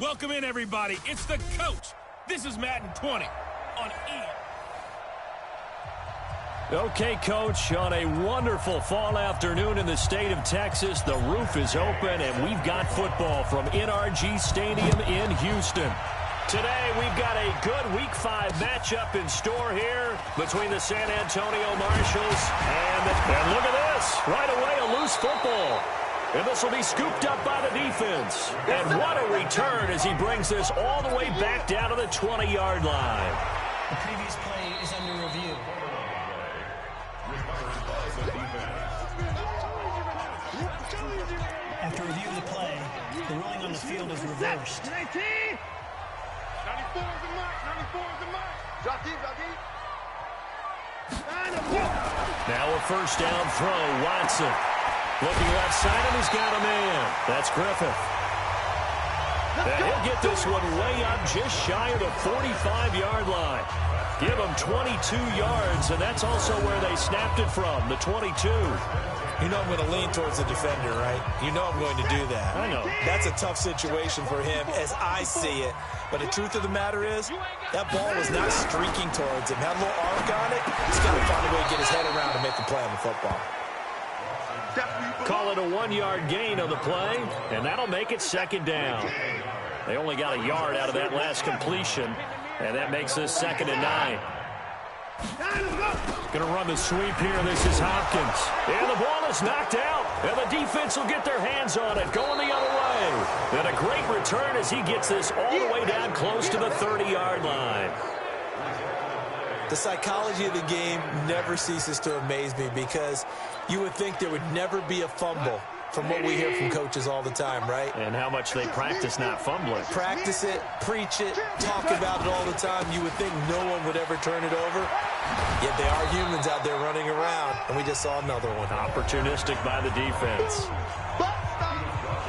Welcome in, everybody. It's the coach. This is Madden 20 on E. Okay, Coach, on a wonderful fall afternoon in the state of Texas, the roof is open, and we've got football from NRG Stadium in Houston. Today, we've got a good Week 5 matchup in store here between the San Antonio Marshals and look at this. Right away, a loose football. And this will be scooped up by the defense. And what a return as he brings this all the way back down to the 20-yard line. The previous play is under review. After reviewing the play, the ruling on the field is reversed. 94 is the mark. 94 is the mark. Drop deep. Now a first down throw, Watson. Looking left side, and he's got a man. That's Griffith. And he'll get this one way up just shy of the 45-yard line. Give him 22 yards, and that's also where they snapped it from, the 22. You know I'm going to lean towards the defender, right? You know I'm going to do that. I know. That's a tough situation for him as I see it. But the truth of the matter is, that ball was not streaking towards him. Had a little arc on it. He's got to find a way to get his head around and make a play on the football. Call it a 1-yard gain on the play, and that'll make it second down. They only got a yard out of that last completion, and that makes this 2nd and 9. Going to run the sweep here. This is Hopkins. And the ball is knocked out, and the defense will get their hands on it, going the other way. And a great return as he gets this all the way down close to the 30-yard line. The psychology of the game never ceases to amaze me because you would think there would never be a fumble from what we hear from coaches all the time, right? And how much they practice not fumbling. Practice it, preach it, talk about it all the time. You would think no one would ever turn it over. Yet they are humans out there running around, and we just saw another one. Opportunistic by the defense.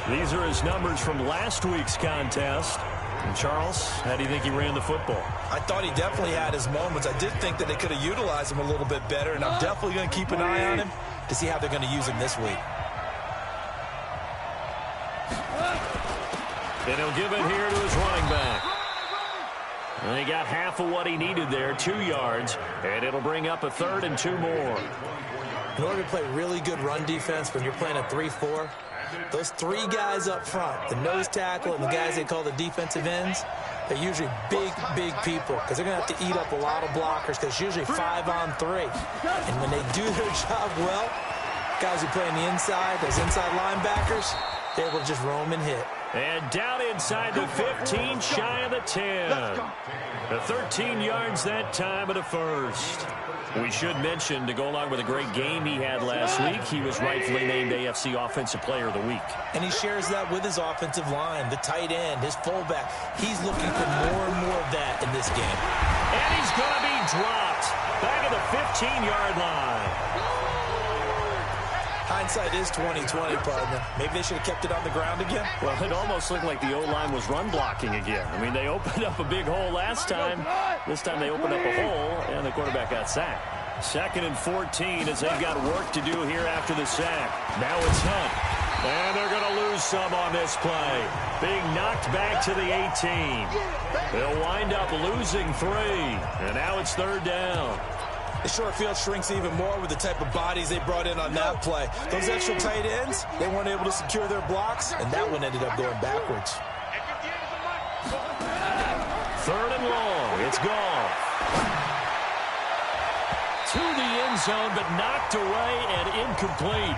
These are his numbers from last week's contest. And Charles, how do you think he ran the football? I thought he definitely had his moments. I did think that they could have utilized him a little bit better, and I'm definitely going to keep an eye on him to see how they're going to use him this week. And he'll give it here to his running back. And he got half of what he needed there, 2 yards, and it'll bring up a 3rd and 2 more. In order to play really good run defense when you're playing a 3-4, those 3 guys up front, the nose tackle and the guys they call the defensive ends, they're usually big people because they're going to have to eat up a lot of blockers because it's usually 5-on-3. And when they do their job well, guys who play on the inside, those inside linebackers, they're able to just roam and hit. And down inside the 15, shy of the 10. The 13 yards that time of the first. We should mention, to go along with a great game he had last week, he was rightfully named AFC Offensive Player of the Week. And he shares that with his offensive line, the tight end, his fullback. He's looking for more and more of that in this game. And he's going to be dropped back at the 15-yard line. Hindsight is 20/20, partner. Maybe they should have kept it on the ground again. Well, it almost looked like the O-line was run blocking again. I mean, they opened up a big hole last time. This time they opened up a hole, and the quarterback got sacked. 2nd and 14 as they've got work to do here after the sack. Now it's Hunt. And they're going to lose some on this play. Being knocked back to the 18. They'll wind up losing 3. And now it's 3rd down. The short field shrinks even more with the type of bodies they brought in on that play. Those extra tight ends, they weren't able to secure their blocks, and that one ended up going backwards. 3rd and long. It's gone. To the end zone, but knocked away and incomplete.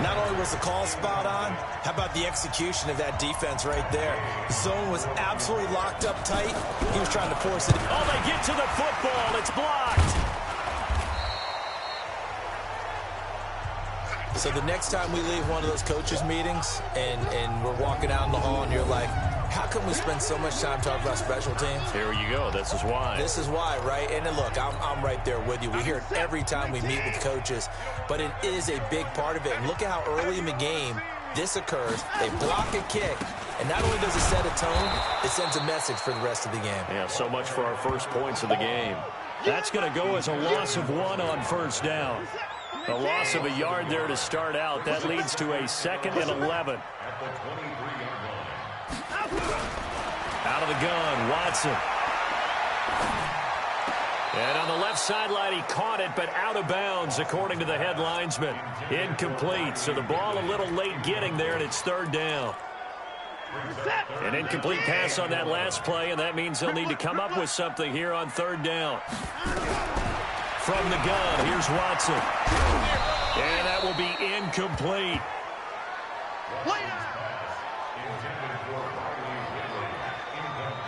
Not only was the call spot on, how about the execution of that defense right there? The zone was absolutely locked up tight. He was trying to force it. Oh, they get to the football. It's blocked. So the next time we leave one of those coaches' meetings and we're walking out in the hall and you're like, how come we spend so much time talking about special teams? Here you go. This is why. This is why, right? And then look, I'm right there with you. We hear it every time we meet with coaches, but it is a big part of it. And look at how early in the game this occurs. They block a kick, and not only does it set a tone, it sends a message for the rest of the game. Yeah, so much for our first points of the game. That's going to go as a loss of 1 on first down. A loss of a yard there to start out. That leads to a 2nd and 11. Out of the gun, Watson. And on the left sideline, he caught it, but out of bounds, according to the head linesman. Incomplete, so the ball a little late getting there, and it's third down. An incomplete pass on that last play, and that means they'll need to come up with something here on third down. From the gun, here's Watson. And that will be incomplete.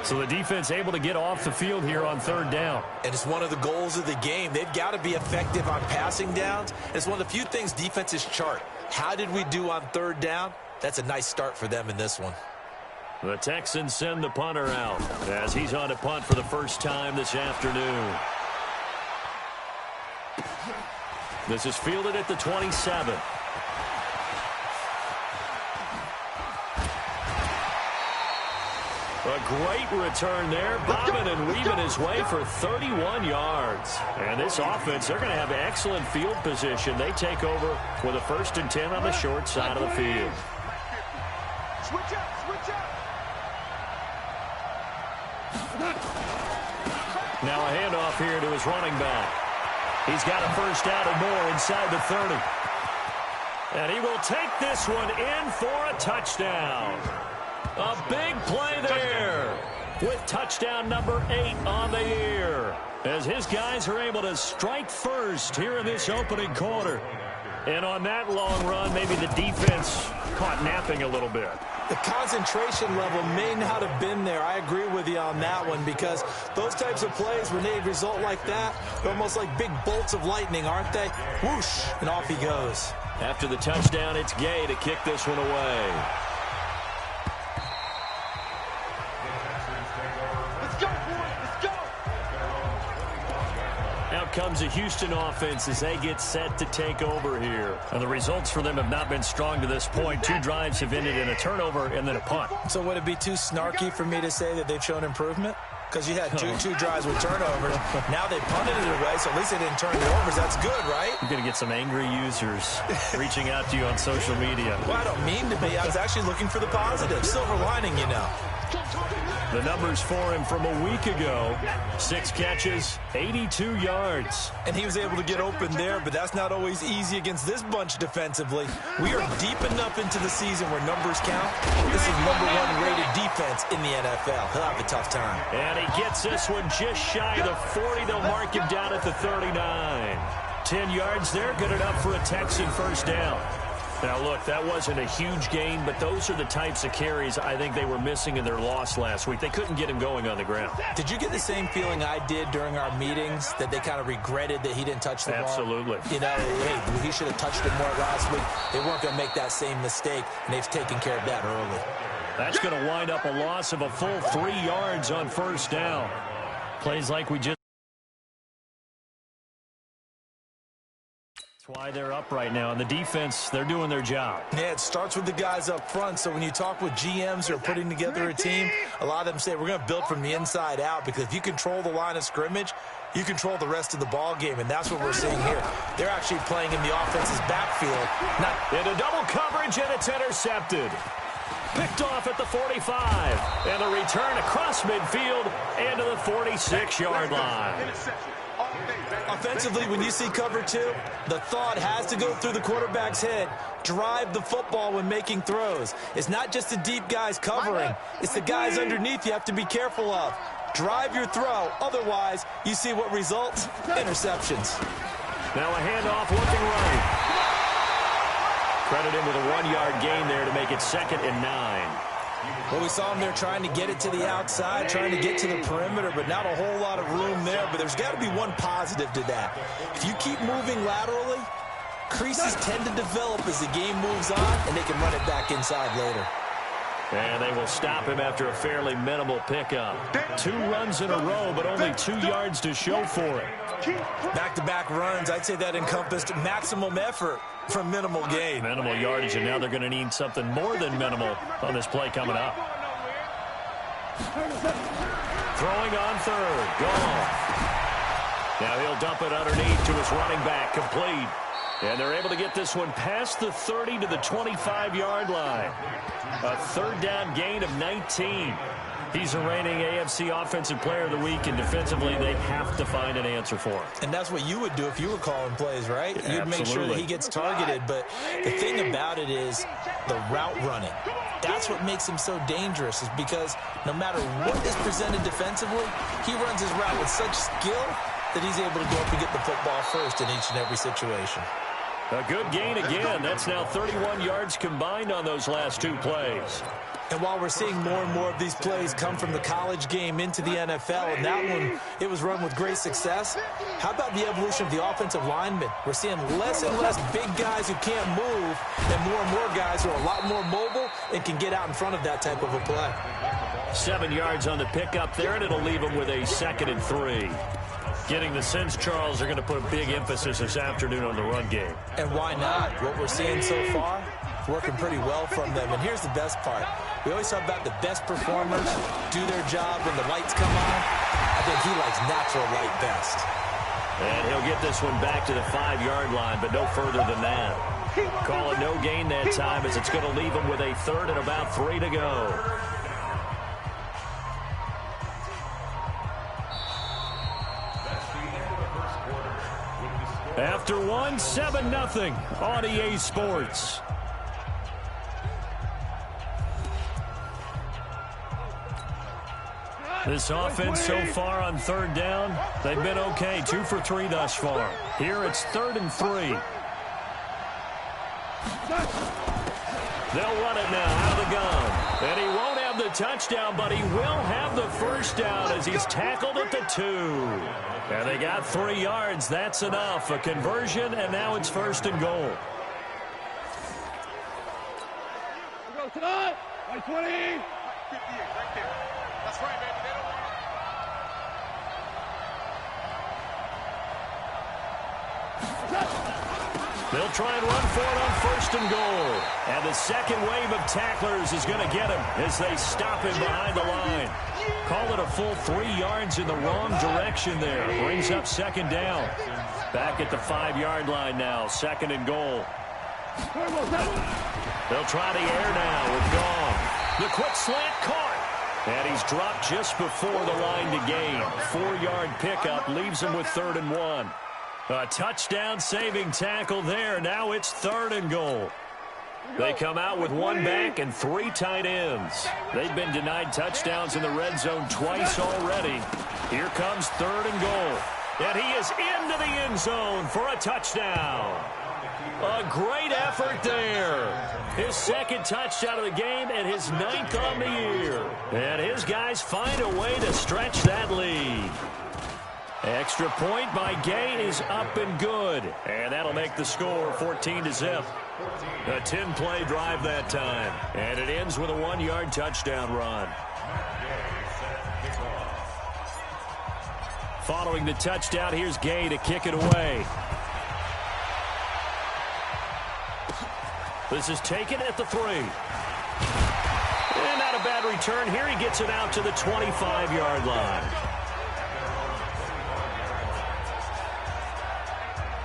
So the defense able to get off the field here on third down. And it's one of the goals of the game. They've got to be effective on passing downs. It's one of the few things defenses chart. How did we do on third down? That's a nice start for them in this one. The Texans send the punter out as he's on a punt for the first time this afternoon. This is fielded at the 27. A great return there, bobbing and weaving his way for 31 yards. And this offense, they're going to have excellent field position. They take over with a 1st and 10 on the short side of the field. Switch up, switch up. Now a handoff here to his running back. He's got a first down and more inside the 30. And he will take this one in for a touchdown. A big play there with touchdown number 8 on the year as his guys are able to strike first here in this opening quarter. And on that long run, maybe the defense caught napping a little bit. The concentration level may not have been there. I agree with you on that one because those types of plays, when they result like that, they're almost like big bolts of lightning, aren't they? Whoosh, and off he goes. After the touchdown, it's Gay to kick this one away. Comes a Houston offense as they get set to take over here. And the results for them have not been strong to this point. 2 drives have ended in a turnover and then a punt. So would it be too snarky for me to say that they've shown improvement? Because you had two drives with turnovers. Now they punted it away, so at least they didn't turn it over. That's good, right? You're going to get some angry users reaching out to you on social media. Well, I don't mean to be. I was actually looking for the positive. Silver lining, you know. The numbers for him from a week ago: 6 catches, 82 yards. And he was able to get open there, but that's not always easy against this bunch defensively. We are deep enough into the season where numbers count. This is #1 rated defense in the NFL. He'll have a tough time. And he gets this one just shy of the 40. They'll mark him down at the 39. 10 yards there, good enough for a Texan first down. Now, look, that wasn't a huge gain, but those are the types of carries I think they were missing in their loss last week. They couldn't get him going on the ground. Did you get the same feeling I did during our meetings, that they kind of regretted that he didn't touch the ball? Absolutely. You know, hey, he should have touched it more last week. They weren't going to make that same mistake, and they've taken care of that early. That's going to wind up a loss of a full 3 yards on first down. Plays like we just... That's why they're up right now. And the defense, they're doing their job. Yeah, it starts with the guys up front. So when you talk with GMs who are putting together a team, a lot of them say we're going to build from the inside out, because if you control the line of scrimmage, you control the rest of the ball game, and that's what we're seeing here. They're actually playing in the offense's backfield. Not into double coverage, and it's intercepted. Picked off at the 45. And the return across midfield and to the 46-yard line. Offensively, when you see cover 2, the thought has to go through the quarterback's head. Drive the football when making throws. It's not just the deep guys covering. It's the guys underneath you have to be careful of. Drive your throw. Otherwise, you see what results? Interceptions. Now a handoff looking right. Credit him with a 1-yard gain there to make it 2nd and 9. Well, we saw him there trying to get it to the outside, trying to get to the perimeter, but not a whole lot of room there. But there's got to be one positive to that. If you keep moving laterally, creases tend to develop as the game moves on, and they can run it back inside later. And they will stop him after a fairly minimal pickup. 2 runs in a row, but only 2 yards to show for it. Back-to-back runs, I'd say that encompassed maximum effort for minimal gain. Minimal yardage, and now they're going to need something more than minimal on this play coming up. Throwing on 3rd. Gone. Now he'll dump it underneath to his running back. Complete. And they're able to get this one past the 30 to the 25-yard line. A third down gain of 19. He's the reigning AFC Offensive Player of the Week, and defensively they have to find an answer for him. And that's what you would do if you were calling plays, right? Yeah, you'd make sure that he gets targeted. But the thing about it is the route running. That's what makes him so dangerous, is because no matter what is presented defensively, he runs his route with such skill that he's able to go up and get the football first in each and every situation. A good gain again. That's now 31 yards combined on those last two plays. And while we're seeing more and more of these plays come from the college game into the NFL, and that one, it was run with great success, how about the evolution of the offensive linemen? We're seeing less and less big guys who can't move and more guys who are a lot more mobile and can get out in front of that type of a play. 7 yards on the pickup there, and it'll leave them with a 2nd and 3. Getting the sense, Charles, they're going to put a big emphasis this afternoon on the run game. And why not? What we're seeing so far, working pretty well from them. And here's the best part. We always talk about the best performers do their job when the lights come on. I think he likes natural light best. And he'll get this one back to the 5-yard line, but no further than that. Call it no gain that time, as it's going to leave him with a 3rd and about 3 to go. After one, 7-0 on EA Sports. This offense so far on 3rd down, they've been okay. 2 for 3 thus far. Here it's 3rd and 3. They'll run it now out of the gun. And he won't have the touchdown, but he will have the first down as he's tackled at the 2. And they got 3 yards. That's enough. A conversion, and now it's 1st and goal. Go tonight. 20. 58 right there. That's right, baby. They don't want They'll try and run for it on 1st and goal. And the second wave of tacklers is going to get him as they stop him behind the line. Call it a full 3 yards in the wrong direction there. Brings up 2nd down. Back at the 5-yard line now. 2nd and goal. They'll try the air now with Gong. The quick slant caught. And he's dropped just before the line to gain. 4-yard pickup leaves him with 3rd and 1. A touchdown-saving tackle there. Now it's 3rd and goal. They come out with 1 back and 3 tight ends. They've been denied touchdowns in the red zone twice already. Here comes 3rd and goal. And he is into the end zone for a touchdown. A great effort there. His 2nd touchdown of the game and his 9th on the year. And his guys find a way to stretch that lead. Extra point by Gay is up and good. And that'll make the score 14-0. A 10-play drive that time. And it ends with a 1-yard touchdown run. Following the touchdown, here's Gay to kick it away. This is taken at the 3. And not a bad return. Here he gets it out to the 25-yard line.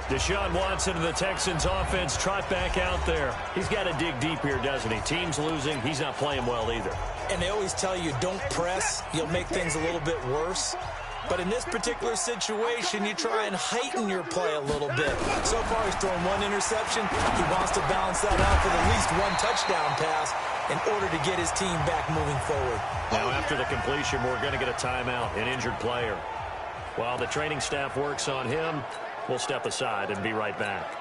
Deshaun Watson and the Texans offense trot back out there. He's got to dig deep here, doesn't he? Team's losing. He's not playing well either. And they always tell you, don't press. You'll make things a little bit worse. But in this particular situation, you try and heighten your play a little bit. So far, he's thrown 1 interception. He wants to balance that out with at least 1 touchdown pass in order to get his team back moving forward. Now, after the completion, we're going to get a timeout, an injured player. While the training staff works on him, we'll step aside and be right back.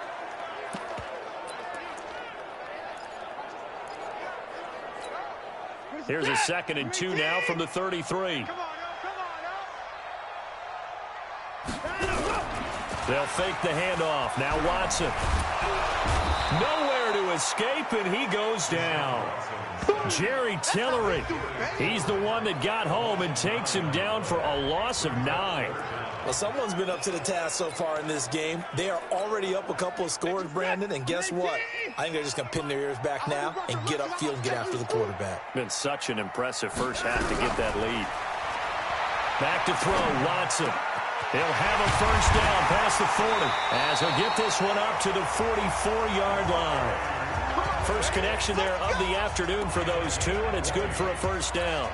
Here's a 2nd and 2 now from the 33. They'll fake the handoff. Now Watson. Nowhere to escape, and he goes down. Jerry Tillery. He's the one that got home and takes him down for a loss of 9. Well, someone's been up to the task so far in this game. They are already up a couple of scores, Brandon, and guess what? I think they're just going to pin their ears back now and get upfield and get after the quarterback. Been such an impressive first half to get that lead. Back to throw, Watson. He'll have a first down past the 40 as he'll get this one up to the 44-yard line. First connection there of the afternoon for those two, and it's good for a first down.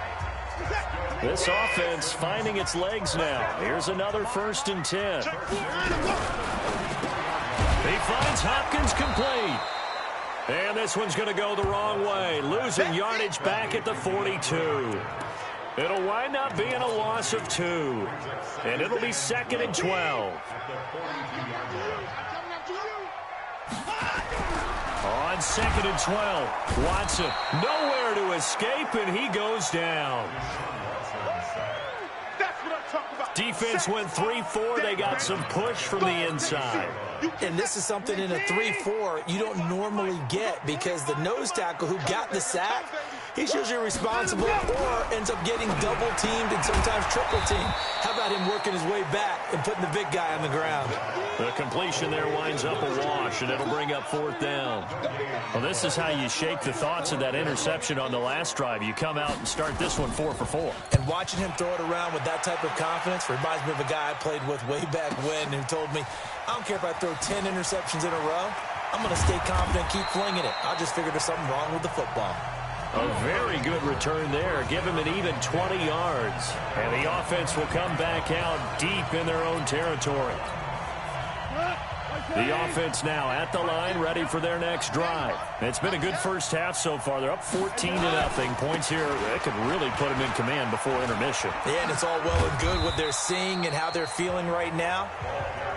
This offense finding its legs now. Here's another 1st and 10. He finds Hopkins complete. And this one's going to go the wrong way, losing yardage back at the 42. It'll wind up being a loss of 2. And it'll be 2nd and 12. On 2nd and 12, Watson nowhere to escape, and he goes down. Defense went 3-4. They got some push from the inside. And this is something in a 3-4 you don't normally get, because the nose tackle who got the sack, he's usually responsible or ends up getting double-teamed and sometimes triple-teamed. How about him working his way back and putting the big guy on the ground? The completion there winds up a wash, and it'll bring up 4th down. Well, this is how you shake the thoughts of that interception on the last drive. You come out and start this one 4 for 4. And watching him throw it around with that type of confidence reminds me of a guy I played with way back when who told me, I don't care if I throw 10 interceptions in a row, I'm going to stay confident, keep flinging it. I just figured there's something wrong with the football. A very good return there. Give him an even 20 yards. And the offense will come back out deep in their own territory. The offense now at the line, ready for their next drive. It's been a good first half so far. They're up 14-0. Points here that could really put them in command before intermission. Yeah, and it's all well and good what they're seeing and how they're feeling right now.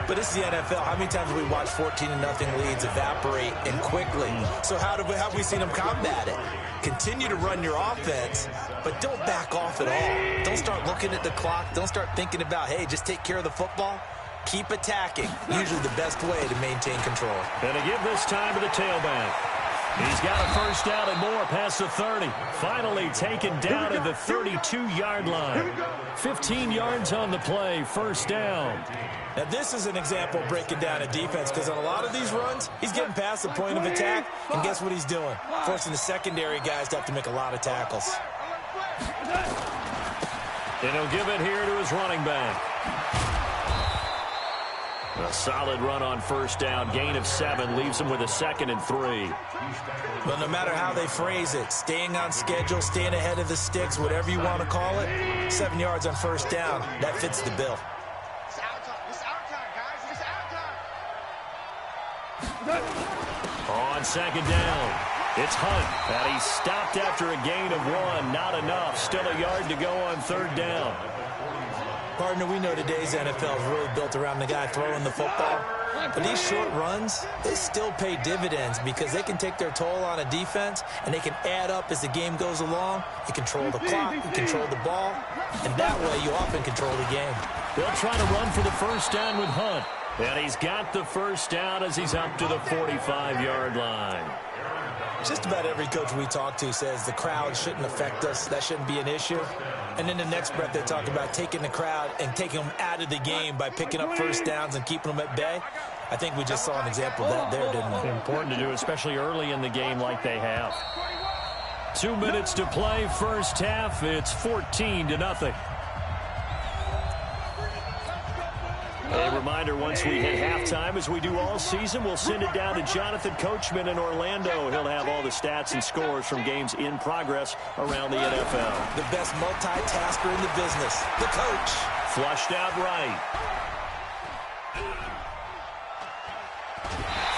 But this is the NFL. How many times have we watched 14-0 leads evaporate and quickly? So how have we seen them combat it? Continue to run your offense, but don't back off at all. Don't start looking at the clock. Don't start thinking about, hey, just take care of the football. Keep attacking. Usually the best way to maintain control. And to give this time to the tailback. He's got a first down and more past the 30. Finally taken down at the 32-yard line. 15 yards on the play, first down. Now, this is an example of breaking down a defense, because on a lot of these runs, he's getting past the point of attack, and guess what he's doing? Forcing the secondary guys to have to make a lot of tackles. And he'll give it here to his running back. A solid run on first down. Gain of 7 leaves him with a 2nd and 3. But no matter how they phrase it, staying on schedule, staying ahead of the sticks, whatever you want to call it, 7 yards on first down, that fits the bill. On 2nd down, it's Hunt. And he's stopped after a gain of 1. Not enough. Still a yard to go on 3rd down. Partner, we know today's NFL is really built around the guy throwing the football. But these short runs, they still pay dividends, because they can take their toll on a defense, and they can add up as the game goes along. You control the clock, you control the ball, and that way you often control the game. They'll try to run for the first down with Hunt. And he's got the first down as he's up to the 45-yard line. Just about every coach we talk to says the crowd shouldn't affect us. That shouldn't be an issue. And in the next breath, they talk about taking the crowd and taking them out of the game by picking up first downs and keeping them at bay. I think we just saw an example of that there, didn't we? Important to do, especially early in the game like they have. 2 minutes to play, first half. It's 14-0. A reminder, once we hit halftime, as we do all season, we'll send it down to Jonathan Coachman in Orlando. He'll have all the stats and scores from games in progress around the NFL. The best multitasker in the business, the coach. Flushed out right.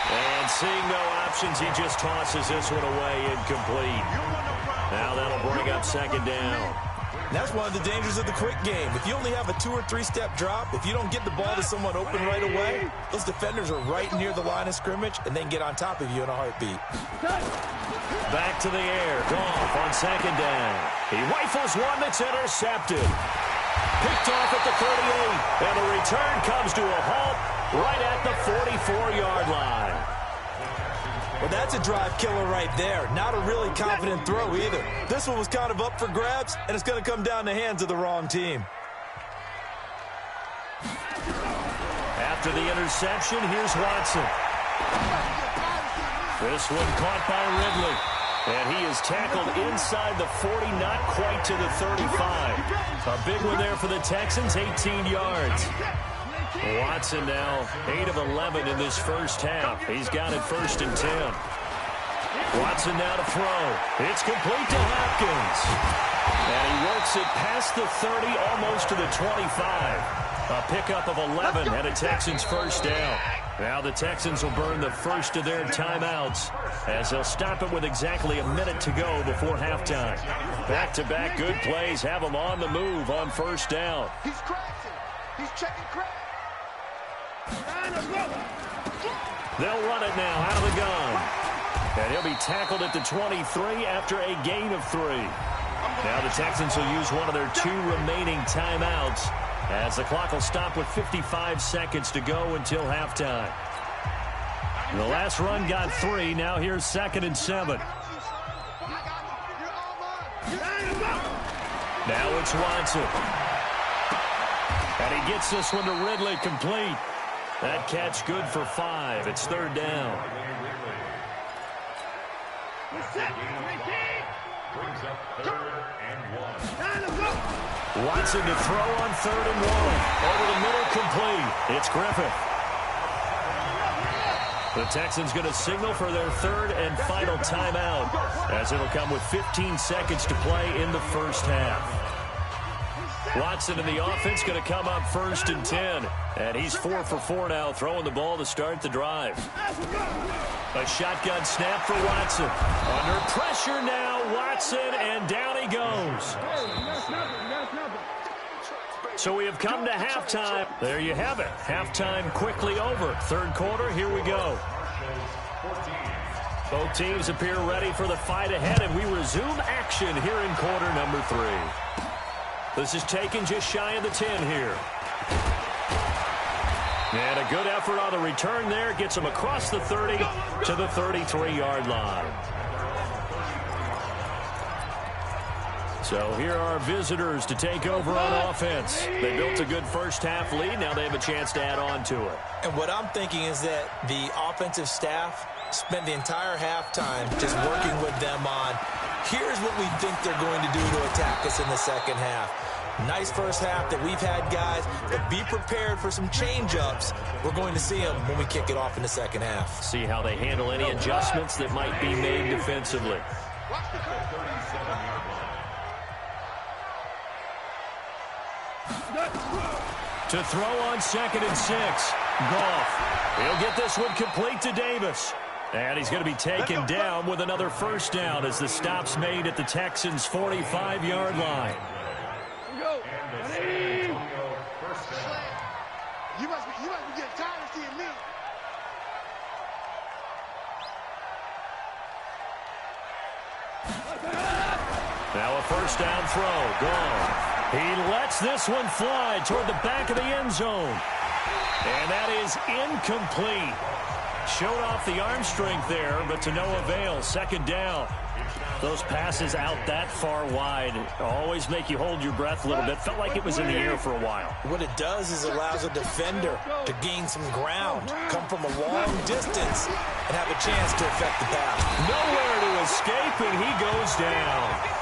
And seeing no options, he just tosses this one away, incomplete. Now that'll bring up 2nd down. That's one of the dangers of the quick game. If you only have a 2- or 3-step drop, if you don't get the ball to someone open right away, those defenders are right near the line of scrimmage, and they can get on top of you in a heartbeat. Back to the air. Goff on 2nd down. He rifles one that's intercepted. Picked off at the 38, and the return comes to a halt right at the 44-yard line. Well, that's a drive killer right there. Not a really confident throw either. This one was kind of up for grabs, and it's going to come down the hands of the wrong team. After the interception, here's Watson. This one caught by Ridley. And he is tackled inside the 40, not quite to the 35. A big one there for the Texans, 18 yards. Watson now 8 of 11 in this first half. He's got it 1st and 10. Watson now to throw. It's complete to Hopkins. And he works it past the 30, almost to the 25. A pickup of 11 and a Texans first down. Now the Texans will burn the first of their timeouts as they'll stop it with exactly a minute to go before halftime. Back-to-back good plays have them on the move on first down. He's crashing. He's checking crash. They'll run it now out of the gun. And he'll be tackled at the 23 after a gain of 3. Now the Texans will use one of their 2 remaining timeouts as the clock will stop with 55 seconds to go until halftime. The last run got 3. Now here's 2nd and 7. Now it's Watson. And he gets this one to Ridley complete. That catch good for 5. It's 3rd down. Watson to throw on 3rd and 1. Over the middle, complete. It's Griffith. The Texans going to signal for their 3rd and final timeout as it'll come with 15 seconds to play in the first half. Watson in the offense going to come up 1st and 10. And he's 4 for 4 now, throwing the ball to start the drive. A shotgun snap for Watson. Under pressure now, Watson, and down he goes. So we have come to halftime. There you have it. Halftime quickly over. 3rd quarter, here we go. Both teams appear ready for the fight ahead, and we resume action here in quarter number 3. This is taken just shy of the 10 here. And a good effort on the return there. Gets him across the 30 to the 33-yard line. So here are visitors to take over on offense. They built a good first half lead. Now they have a chance to add on to it. And what I'm thinking is that the offensive staff spent the entire halftime just working with them on, here's what we think they're going to do to attack us in the second half. Nice first half that we've had, guys, but be prepared for some change-ups. We're going to see them when we kick it off in the second half. See how they handle any adjustments that might be made defensively. To throw on 2nd and 6. Goff. He'll get this one complete to Davis. And he's going to be taken down with another first down as the stop's made at the Texans' 45-yard line. You must be getting tired of seeing me. Now a first down throw. Gone. He lets this one fly toward the back of the end zone. And that is incomplete. Showed off the arm strength there, but to no avail. 2nd down. Those passes out that far wide always make you hold your breath a little bit. Felt like it was in the air for a while. What it does is allows a defender to gain some ground, come from a long distance, and have a chance to affect the pass. Nowhere to escape, and he goes down.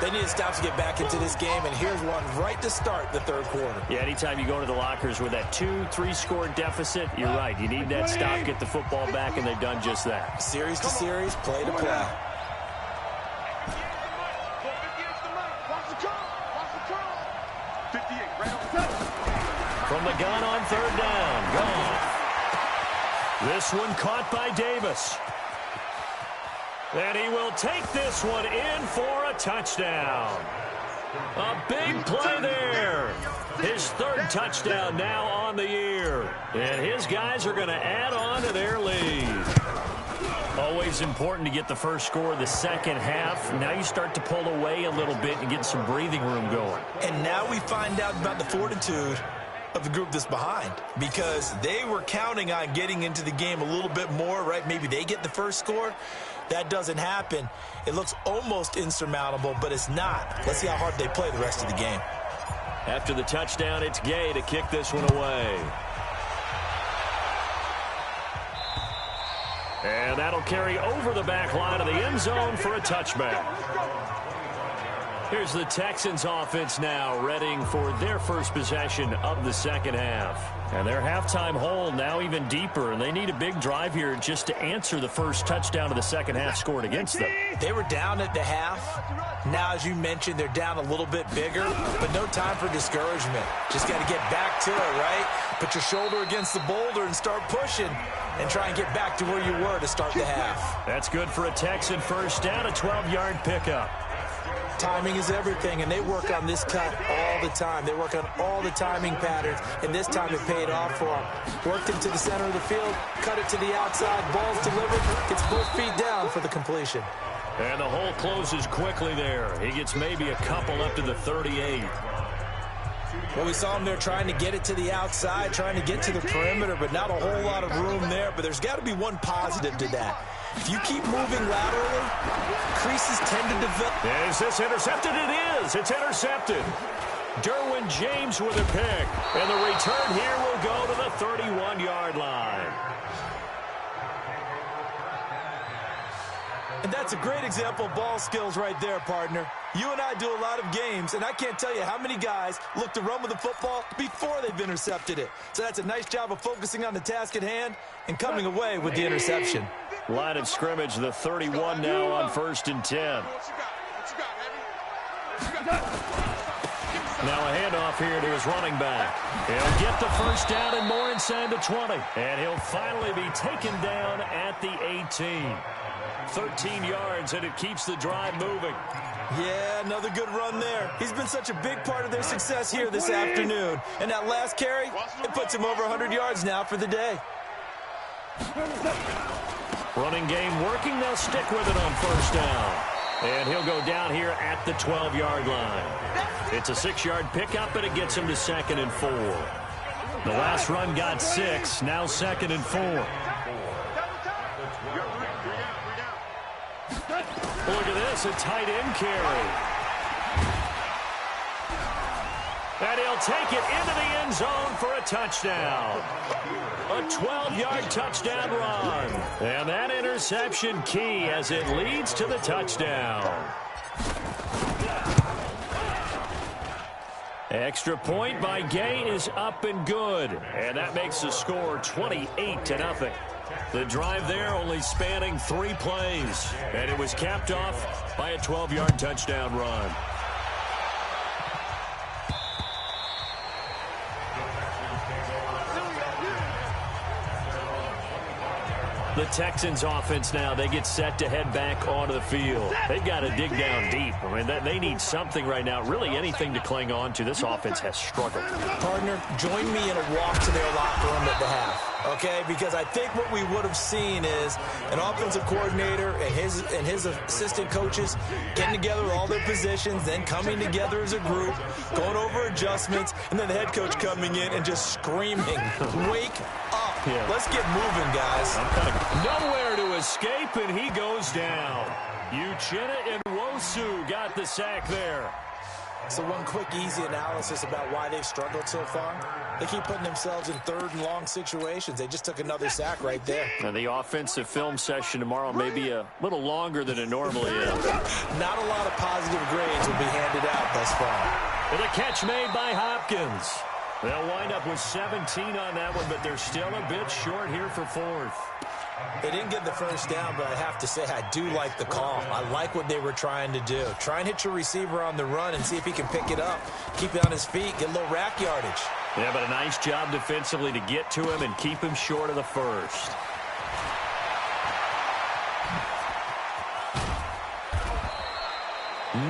They need to stop to get back into this game, and here's one right to start the 3rd quarter. Yeah, anytime you go to the lockers with that 2-3 score deficit, you're right. You need that stop, get the football back, and they've done just that. Series to series, play to play. From the gun on 3rd down. Gone. This one caught by Davis. And he will take this one in for a touchdown. A big play there. His 3rd touchdown now on the year. And his guys are going to add on to their lead. Always important to get the first score of the second half. Now you start to pull away a little bit and get some breathing room going. And now we find out about the fortitude of the group that's behind, because they were counting on getting into the game a little bit more, right? Maybe they get the first score. That doesn't happen. It looks almost insurmountable, but it's not. Let's see how hard they play the rest of the game. After the touchdown, it's Gay to kick this one away. And that'll carry over the back line of the end zone for a touchback. Here's the Texans offense now, readying for their first possession of the second half. And their halftime hole now even deeper, and they need a big drive here just to answer the first touchdown of the second half scored against them. They were down at the half. Now, as you mentioned, they're down a little bit bigger, but no time for discouragement. Just got to get back to it, right? Put your shoulder against the boulder and start pushing and try and get back to where you were to start the half. That's good for a Texan first down, a 12-yard pickup. Timing is everything, and they work on this cut all the time. They work on all the timing patterns, and this time it paid off for them. Worked it to the center of the field, cut it to the outside, ball's delivered, gets both feet down for the completion. And the hole closes quickly there. He gets maybe a couple up to the 38. Well, we saw him there trying to get it to the outside, trying to get to the perimeter, but not a whole lot of room there. But there's got to be one positive to that. If you keep moving laterally, creases tend to develop. Is this intercepted? It is. It's intercepted. Derwin James with a pick. And the return here will go to the 31-yard line. And that's a great example of ball skills right there, partner. You and I do a lot of games, and I can't tell you how many guys look to run with the football before they've intercepted it. So that's a nice job of focusing on the task at hand and coming away with the interception. Line of scrimmage, the 31 now on 1st and 10. Now a handoff here to his running back. He'll get the first down and more inside the 20. And he'll finally be taken down at the 18. 13 yards, and it keeps the drive moving. Yeah, another good run there. He's been such a big part of their success here this afternoon. And that last carry, it puts him over 100 yards now for the day. Running game working. They'll stick with it on first down. And he'll go down here at the 12-yard line. It's a 6-yard pickup, and it gets him to 2nd and 4. The last run got 6, now 2nd and 4. Look at this, a tight end carry. And he'll take it into the end zone for a touchdown. A 12-yard touchdown run. And that interception key as it leads to the touchdown. Extra point by Gay is up and good. And that makes the score 28-0. The drive there only spanning 3 plays. And it was capped off by a 12-yard touchdown run. The Texans offense now, they get set to head back onto the field. They've got to dig down deep. I mean, they need something right now, really anything to cling on to. This offense has struggled. Partner, join me in a walk to their locker room at the half, okay? Because I think what we would have seen is an offensive coordinator and his assistant coaches getting together with all their positions, then coming together as a group, going over adjustments, and then the head coach coming in and just screaming, wake up. Yeah. Let's get moving, guys. Nowhere to escape, and he goes down. Uchenna and Nwosu got the sack there. So one quick, easy analysis about why they've struggled so far. They keep putting themselves in 3rd and long situations. They just took another sack right there. And the offensive film session tomorrow may be a little longer than it normally is. Not a lot of positive grades will be handed out thus far. With a catch made by Hopkins. They'll wind up with 17 on that one, but they're still a bit short here for 4th. They didn't get the first down, but I have to say I do like the call. I like what they were trying to do. Try and hit your receiver on the run and see if he can pick it up. Keep it on his feet, get a little rack yardage. Yeah, but a nice job defensively to get to him and keep him short of the first.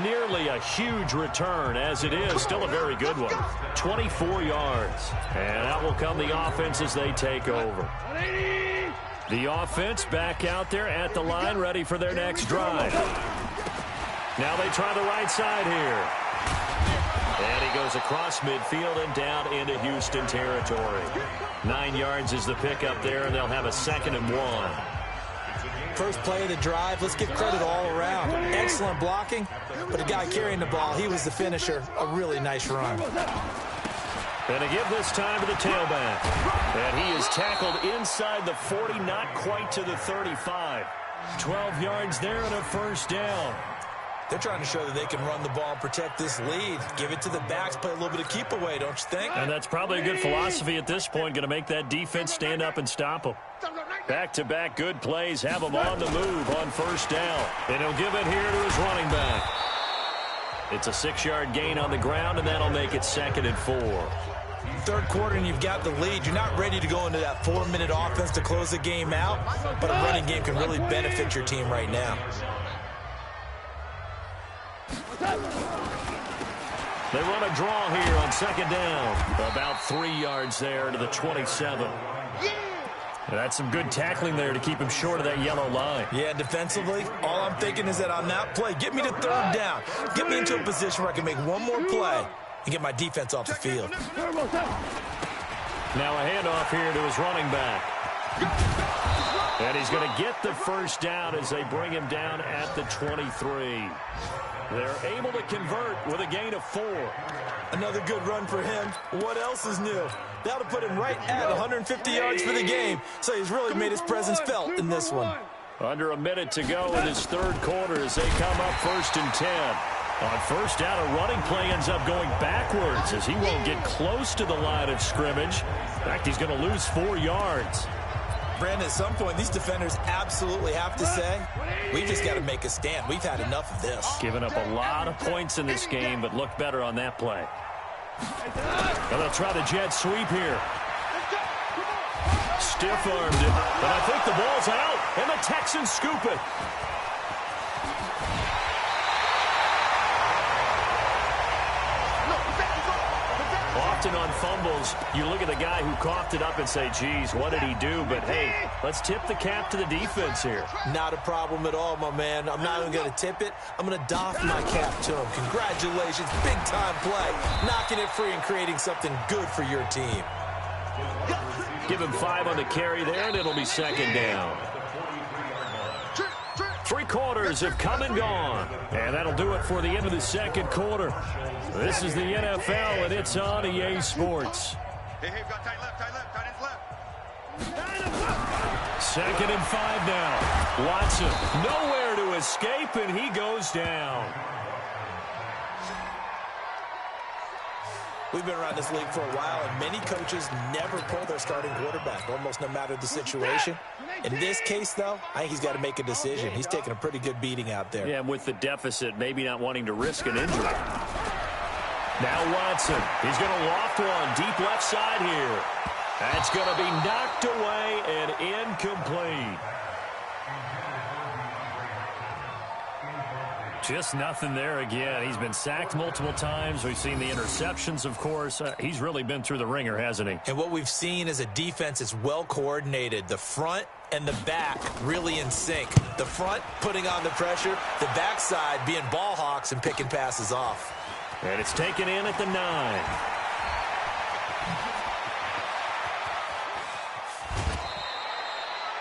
Nearly a huge return, as it is. Still a very good one. 24 yards. And that will come the offense as they take over. The offense back out there at the line, ready for their next drive. Now they try the right side here. And he goes across midfield and down into Houston territory. 9 yards is the pickup there, and they'll have a 2nd and 1. First play of the drive, let's give credit all around. Excellent blocking, but the guy carrying the ball, he was the finisher. A really nice run. And to give this time to the tailback. And he is tackled inside the 40, not quite to the 35. 12 yards there and a first down. They're trying to show that they can run the ball and protect this lead. Give it to the backs, play a little bit of keep away, don't you think? And that's probably a good philosophy at this point, going to make that defense stand up and stop them. Back-to-back good plays, have him on the move on first down. And he'll give it here to his running back. It's a 6-yard gain on the ground, and that'll make it 2nd and 4. Third quarter and you've got the lead. You're not ready to go into that 4-minute offense to close the game out, but a running game can really benefit your team right now. They run a draw here on 2nd down. About 3 yards there to the 27. That's some good tackling there to keep him short of that yellow line. Yeah, defensively, all I'm thinking is that on that play, get me to 3rd down. Get me into a position where I can make one more play and get my defense off the field. Now a handoff here to his running back. And he's going to get the first down as they bring him down at the 23. They're able to convert with a gain of 4. Another good run for him. What else is new? That'll put him right at 150 yards for the game. So he's really made his presence felt in this one. Under a minute to go in his third quarter as they come up 1st and 10. On first down, a running play ends up going backwards as he won't get close to the line of scrimmage. In fact, he's going to lose 4 yards. Brandon, at some point, these defenders absolutely have to say, we've just got to make a stand. We've had enough of this. Giving up a lot of points in this game, but looked better on that play. And they'll try the jet sweep here. Stiff-armed it, but I think the ball's out, and the Texans scoop it. Often on fumbles, you look at the guy who coughed it up and say, geez, what did he do? But, hey, let's tip the cap to the defense here. Not a problem at all, my man. I'm not even going to tip it. I'm going to doff my cap to him. Congratulations. Big-time play. Knocking it free and creating something good for your team. Give him 5 on the carry there, and it'll be 2nd down. 3 quarters have come and gone. And that'll do it for the end of the 2nd quarter. This is the NFL, and it's on EA Sports. Hey, we've got tight left, tight ends left. 2nd and 5 now. Watson, nowhere to escape, and he goes down. We've been around this league for a while, and many coaches never pull their starting quarterback, almost no matter the situation. In this case, though, I think he's got to make a decision. He's taking a pretty good beating out there. Yeah, and with the deficit, maybe not wanting to risk an injury. Now Watson, he's going to loft one deep left side here. That's going to be knocked away and incomplete. Just nothing there again. He's been sacked multiple times. We've seen the interceptions, of course. He's really been through the ringer, hasn't he? And what we've seen is a defense that's well coordinated. The front and the back really in sync. The front putting on the pressure, the backside being ball hawks and picking passes off. And it's taken in at the 9.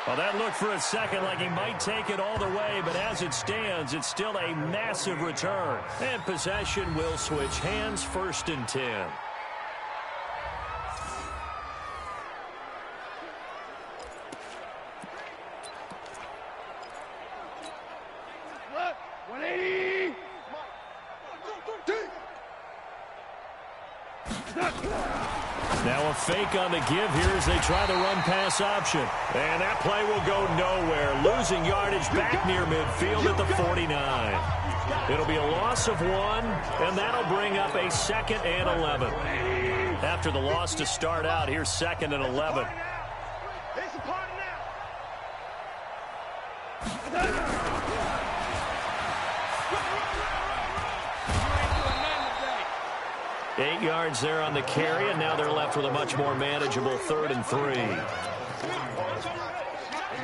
Well, that looked for a second like he might take it all the way, but as it stands, it's still a massive return. And possession will switch hands, 1st and 10. Now a fake on the give here as they try the run-pass option. And that play will go nowhere. Losing yardage back near midfield at the 49. It'll be a loss of 1, and that'll bring up a 2nd and 11. After the loss to start out, here's 2nd and 11. It's a party now. 8 yards there on the carry, and now they're left with a much more manageable 3rd and 3.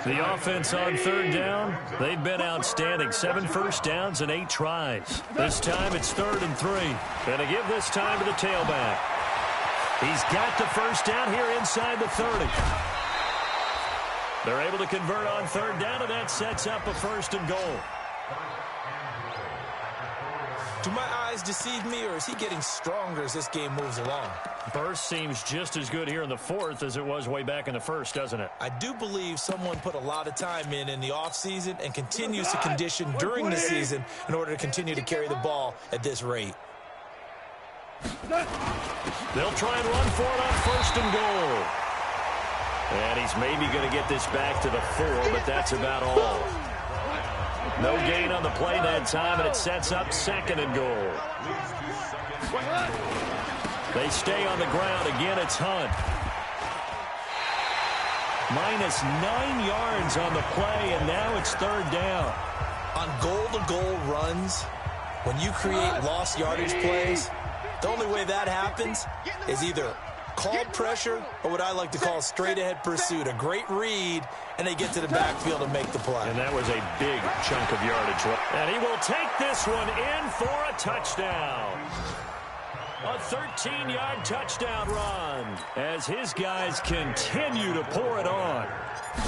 The offense on 3rd down, they've been outstanding. 7 first downs and 8 tries. This time it's 3rd and 3. And to give this time to the tailback. He's got the first down here inside the 30. They're able to convert on 3rd down, and that sets up a 1st and goal. To my eyes, lines deceive me, or is he getting stronger as this game moves along? Burst seems just as good here in the fourth as it was way back in the first, doesn't it? I do believe someone put a lot of time in the offseason and continues to condition during the season in order to continue to carry the ball at this rate. They'll try and run for it on first and goal. And he's maybe going to get this back to the 4, but that's about all. No gain on the play that time, and it sets up second and goal. They stay on the ground. Again, it's Hunt. Minus 9 yards on the play, and now it's third down. On goal-to-goal runs, when you create lost yardage plays, the only way that happens is either called pressure or what I like to call straight-ahead pursuit. A great read, and they get to the backfield and make the play. And that was a big chunk of yardage. And he will take this one in for a touchdown. A 13-yard touchdown run as his guys continue to pour it on.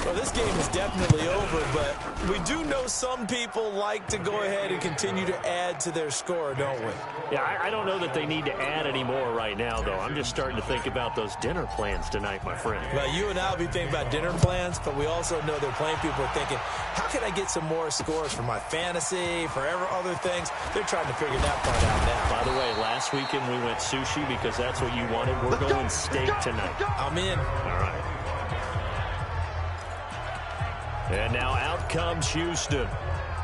Well, this game is definitely over, but we do know some people like to go ahead and continue to add to their score, don't we? Yeah, I don't know that they need to add any more right now, though. I'm just starting to think about those dinner plans tonight, my friend. Well, you and I will be thinking about dinner plans, but we also know they're playing people are thinking, how can I get some more scores for my fantasy, for other things? They're trying to figure that part out now. By the way, last weekend we went sushi because that's what you wanted. We're going steak tonight. I'm in. All right. And now out comes Houston.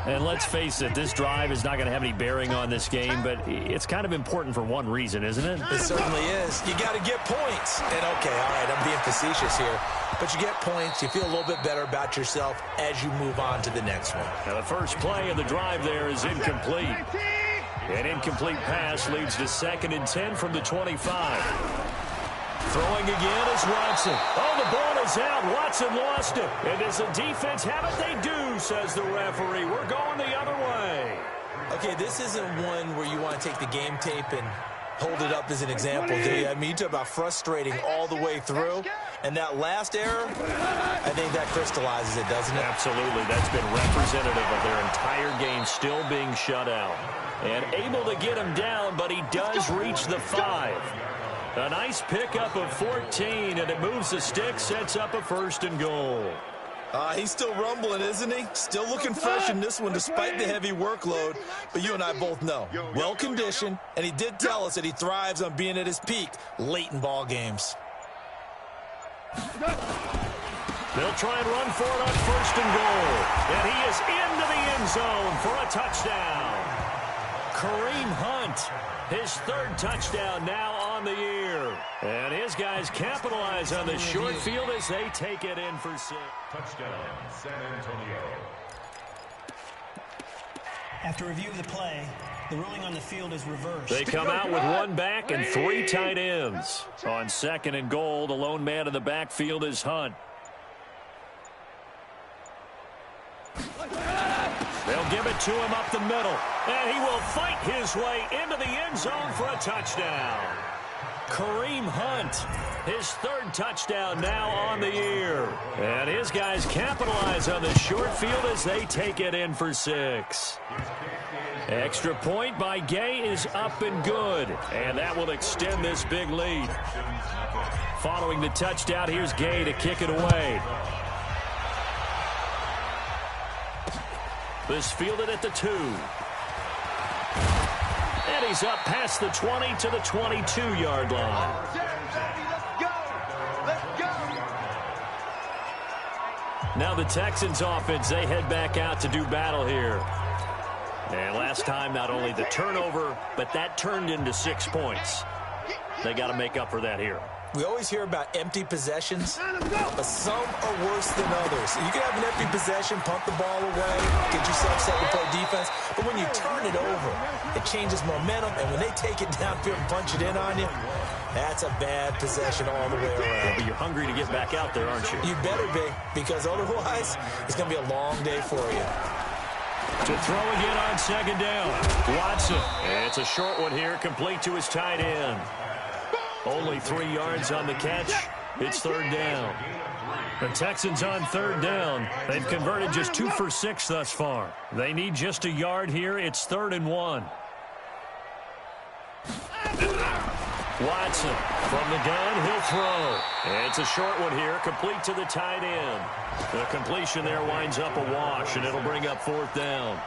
And let's face it, this drive is not going to have any bearing on this game, but it's kind of important for one reason, isn't it? It certainly is. You got to get points. And, okay, all right, I'm being facetious here. But you get points, you feel a little bit better about yourself as you move on to the next one. Now, the first play of the drive there is incomplete. An incomplete pass leads to 2nd and 10 from the 25. Throwing again is Watson. Oh, the ball is out. Watson lost it. And does the defense have it? They do, says the referee. We're going the other way. Okay, this isn't one where you want to take the game tape and hold it up as an example, do you? I mean, you talk about frustrating all the way through. And that last error, I think that crystallizes it, doesn't it? Absolutely. That's been representative of their entire game still being shut out. And able to get him down, but he does reach the 5. A nice pickup of 14, and it moves the stick, sets up a 1st and goal. He's still rumbling, isn't he? Still looking fresh in this one despite the heavy workload. But you and I both know, well-conditioned, and he did tell us that he thrives on being at his peak late in ball games. They'll try and run for it on 1st and goal. And he is into the end zone for a touchdown. Kareem Hunt, his 3rd touchdown now on the year. And his guys capitalize on the short field as they take it in for 6. Touchdown, San Antonio. After review of the play, the ruling on the field is reversed. They come out with 1 back and 3 tight ends. On 2nd and goal, the lone man in the backfield is Hunt. They'll give it to him up the middle. And he will fight his way into the end zone for a touchdown. Kareem Hunt, his 3rd touchdown now on the year. And his guys capitalize on the short field as they take it in for 6. Extra point by Gay is up and good. And that will extend this big lead. Following the touchdown, here's Gay to kick it away. This fielded at the 2. And he's up past the 20 to the 22-yard line. Now the Texans offense, they head back out to do battle here. And last time, not only the turnover, but that turned into 6 points. They got to make up for that here. We always hear about empty possessions, but some are worse than others. You can have an empty possession, punt the ball away, get yourself set to play defense, but when you turn it over, it changes momentum, and when they take it downfield and punch it in on you, that's a bad possession all the way around. Yeah, but you're hungry to get back out there, aren't you? You better be, because otherwise, it's going to be a long day for you. To throw again on 2nd down. Watson. And it's a short one here, complete to his tight end. Only 3 yards on the catch. It's 3rd down. The Texans on 3rd down. They've converted just 2 for 6 thus far. They need just a yard here. It's 3rd and 1. Watson from the gun, he'll throw. It's a short one here, complete to the tight end. The completion there winds up a wash, and it'll bring up 4th down.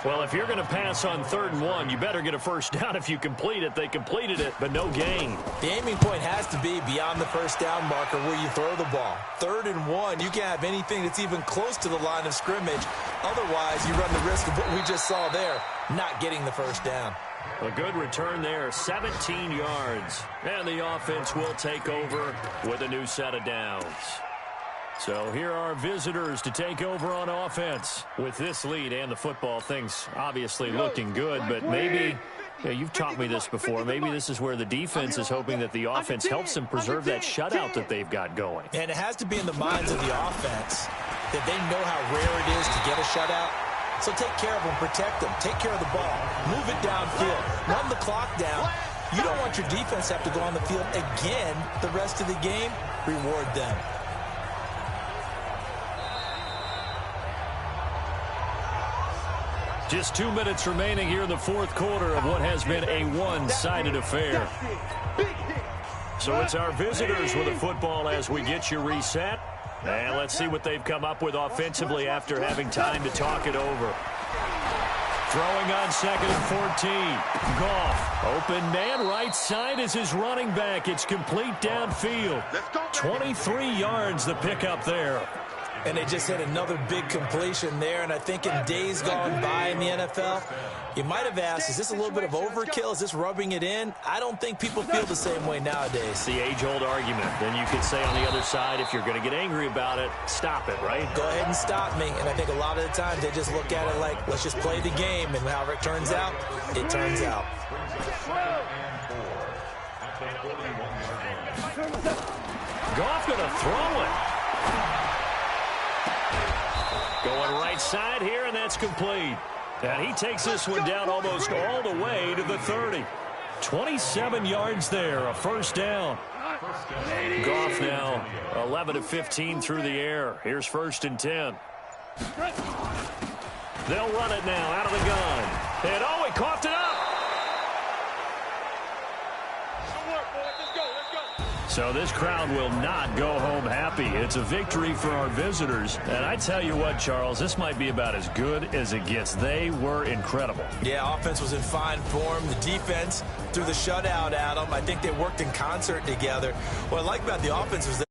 Well, if you're going to pass on 3rd and 1, you better get a first down if you complete it. They completed it, but no gain. The aiming point has to be beyond the first down marker where you throw the ball. 3rd and 1, you can't have anything that's even close to the line of scrimmage. Otherwise, you run the risk of what we just saw there, not getting the first down. A good return there, 17 yards. And the offense will take over with a new set of downs. So here are visitors to take over on offense. With this lead and the football, things obviously looking good, but maybe, you've taught me this before, maybe this is where the defense is hoping that the offense helps them preserve that shutout that they've got going. And it has to be in the minds of the offense that they know how rare it is to get a shutout. So take care of them, protect them, take care of the ball, move it downfield, run the clock down. You don't want your defense to have to go on the field again the rest of the game. Reward them. Just 2 minutes remaining here in the 4th quarter of what has been a one-sided affair. So it's our visitors with the football as we get you reset. And let's see what they've come up with offensively after having time to talk it over. Throwing on 2nd and 14. Goff, open man, right side is his running back. It's complete downfield. 23 yards the pickup there. And they just had another big completion there. And I think in days gone by in the NFL, you might have asked, is this a little bit of overkill? Is this rubbing it in? I don't think people feel the same way nowadays. It's the age-old argument. Then you could say on the other side, if you're going to get angry about it, stop it, right? Go ahead and stop me. And I think a lot of the times they just look at it like, let's just play the game. And however it turns out, it turns out. Goff going to throw it. Going right side here, and that's complete. And he takes this one down almost all the way to the 30. 27 yards there, a first down. Goff now 11 of 15 through the air. Here's 1st and 10. They'll run it now out of the gun. And oh, he coughed it up. So this crowd will not go home happy. It's a victory for our visitors. And I tell you what, Charles, this might be about as good as it gets. They were incredible. Yeah, offense was in fine form. The defense threw the shutout at them. I think they worked in concert together. What I like about the offense was that